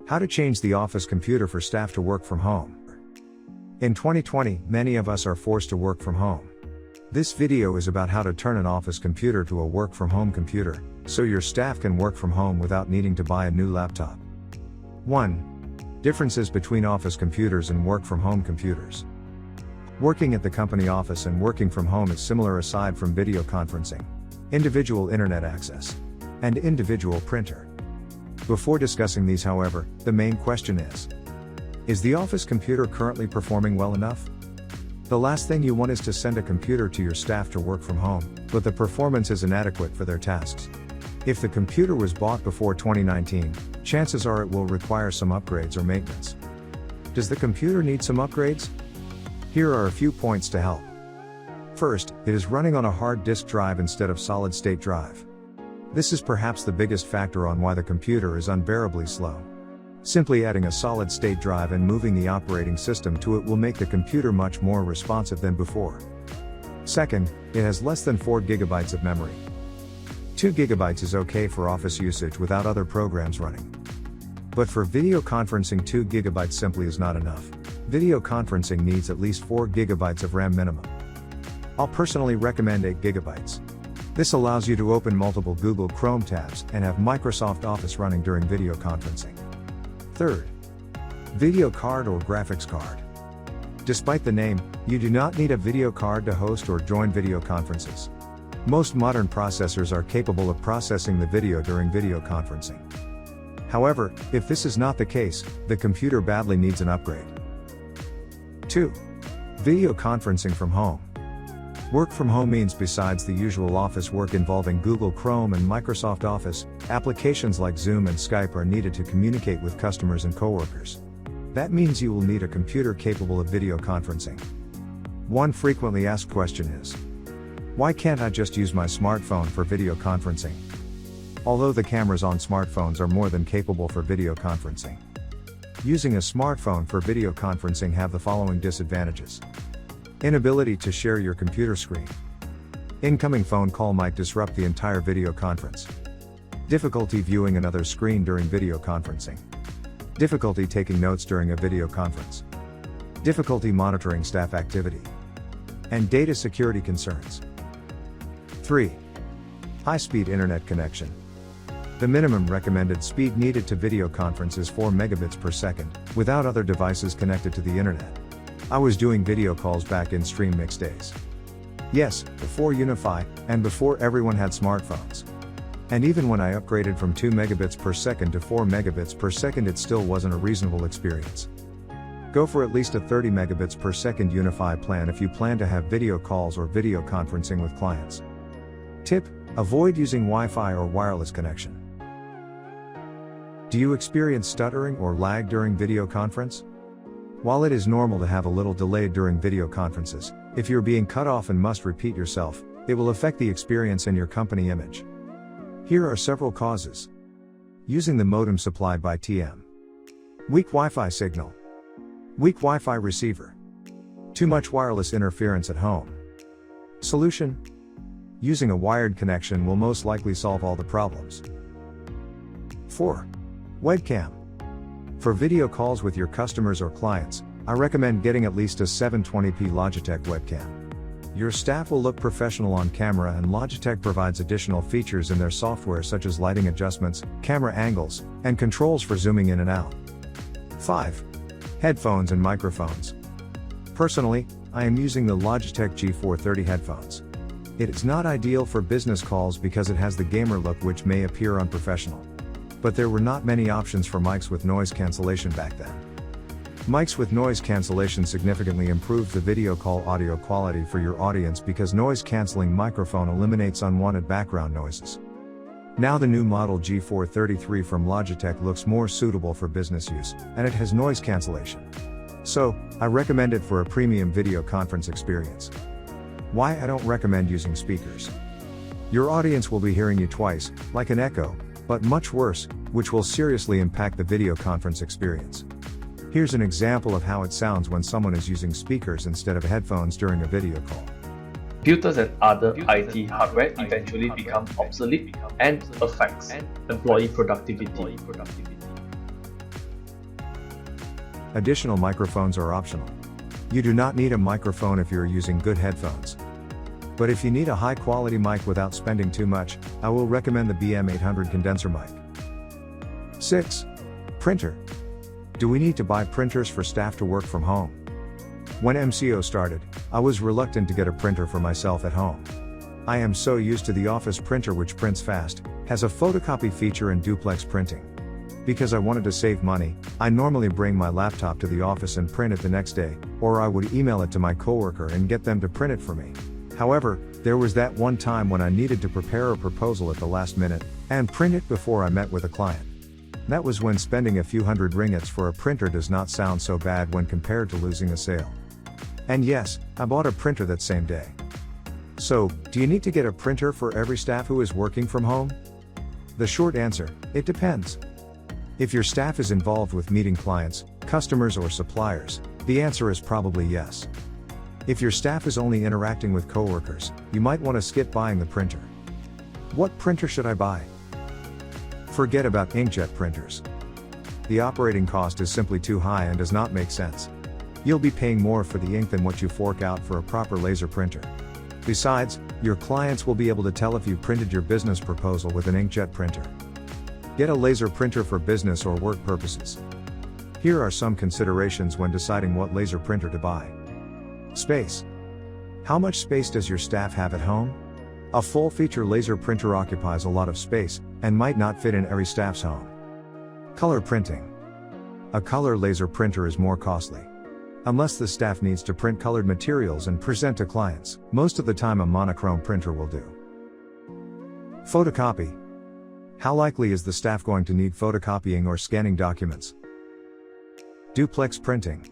How to change the office computer for staff to work from home. In 2020, many of us are forced to work from home. This video is about how to turn an office computer to a work from home computer, so your staff can work from home without needing to buy a new laptop. 1. Differences between office computers and work from home computers. Working at the company office and working from home is similar aside from video conferencing, individual internet access, and individual printer. Before discussing these, however, the main question is the office computer currently performing well enough? The last thing you want is to send a computer to your staff to work from home, but the performance is inadequate for their tasks. If the computer was bought before 2019, chances are it will require some upgrades or maintenance. Does the computer need some upgrades? Here are a few points to help. First, it is running on a hard disk drive instead of solid-state drive. This is perhaps the biggest factor on why the computer is unbearably slow. Simply adding a solid-state drive and moving the operating system to it will make the computer much more responsive than before. Second, it has less than 4 GB of memory. 2 GB is okay for office usage without other programs running. But for video conferencing, 2 GB simply is not enough. Video conferencing needs at least 4 GB of RAM minimum. I'll personally recommend 8 GB. This allows you to open multiple Google Chrome tabs and have Microsoft Office running during video conferencing. Third, video card or graphics card. Despite the name, you do not need a video card to host or join video conferences. Most modern processors are capable of processing the video during video conferencing. However, if this is not the case, the computer badly needs an upgrade. 2. Video conferencing from home. Work from home means besides the usual office work involving Google Chrome and Microsoft Office, applications like Zoom and Skype are needed to communicate with customers and coworkers. That means you will need a computer capable of video conferencing. One frequently asked question is, why can't I just use my smartphone for video conferencing? Although the cameras on smartphones are more than capable for video conferencing, using a smartphone for video conferencing have the following disadvantages. Inability to share your computer screen. Incoming phone call might disrupt the entire video conference. Difficulty viewing another screen during video conferencing. Difficulty taking notes during a video conference. Difficulty monitoring staff activity. And data security concerns. 3. High-speed internet connection. The minimum recommended speed needed to video conference is 4 megabits per second, without other devices connected to the internet. I was doing video calls back in Stream Mix days. Yes, before Unify, and before everyone had smartphones. And even when I upgraded from 2 megabits per second to 4 megabits per second, it still wasn't a reasonable experience. Go for at least a 30 megabits per second Unify plan if you plan to have video calls or video conferencing with clients. Tip: avoid using Wi-Fi or wireless connection. Do you experience stuttering or lag during video conference? While it is normal to have a little delay during video conferences, if you're being cut off and must repeat yourself, it will affect the experience and your company image. Here are several causes. Using the modem supplied by TM. Weak Wi-Fi signal. Weak Wi-Fi receiver. Too much wireless interference at home. Solution: using a wired connection will most likely solve all the problems. 4. Webcam. For video calls with your customers or clients, I recommend getting at least a 720p Logitech webcam. Your staff will look professional on camera, and Logitech provides additional features in their software such as lighting adjustments, camera angles, and controls for zooming in and out. 5. Headphones and microphones. Personally, I am using the Logitech G430 headphones. It is not ideal for business calls because it has the gamer look which may appear unprofessional. But there were not many options for mics with noise cancellation back then. Mics with noise cancellation significantly improved the video call audio quality for your audience because noise cancelling microphone eliminates unwanted background noises. Now the new model G433 from Logitech looks more suitable for business use, and it has noise cancellation. So, I recommend it for a premium video conference experience. Why I don't recommend using speakers. Your audience will be hearing you twice, like an echo, but much worse, which will seriously impact the video conference experience. Here's an example of how it sounds when someone is using speakers instead of headphones during a video call. Computers and other IT hardware eventually become obsolete and affects employee productivity. Additional microphones are optional. You do not need a microphone if you are using good headphones. But if you need a high quality mic without spending too much, I will recommend the BM800 condenser mic. 6. Printer. Do we need to buy printers for staff to work from home? When MCO started, I was reluctant to get a printer for myself at home. I am so used to the office printer, which prints fast, has a photocopy feature and duplex printing. Because I wanted to save money, I normally bring my laptop to the office and print it the next day, or I would email it to my coworker and get them to print it for me. However, there was that one time when I needed to prepare a proposal at the last minute, and print it before I met with a client. That was when spending a few hundred ringgits for a printer does not sound so bad when compared to losing a sale. And yes, I bought a printer that same day. So, do you need to get a printer for every staff who is working from home? The short answer, it depends. If your staff is involved with meeting clients, customers or suppliers, the answer is probably yes. If your staff is only interacting with coworkers, you might want to skip buying the printer. What printer should I buy? Forget about inkjet printers. The operating cost is simply too high and does not make sense. You'll be paying more for the ink than what you fork out for a proper laser printer. Besides, your clients will be able to tell if you printed your business proposal with an inkjet printer. Get a laser printer for business or work purposes. Here are some considerations when deciding what laser printer to buy. Space. How much space does your staff have at home? A full-feature laser printer occupies a lot of space, and might not fit in every staff's home. Color printing. A color laser printer is more costly. Unless the staff needs to print colored materials and present to clients, most of the time a monochrome printer will do. Photocopy. How likely is the staff going to need photocopying or scanning documents? Duplex printing.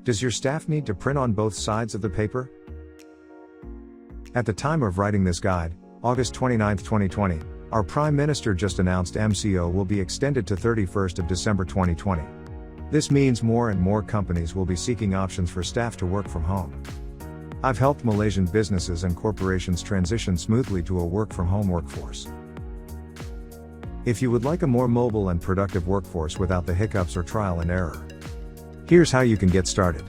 Does your staff need to print on both sides of the paper? At the time of writing this guide, August 29, 2020, our Prime Minister just announced MCO will be extended to 31st of December 2020. This means more and more companies will be seeking options for staff to work from home. I've helped Malaysian businesses and corporations transition smoothly to a work-from-home workforce. If you would like a more mobile and productive workforce without the hiccups or trial and error, here's how you can get started.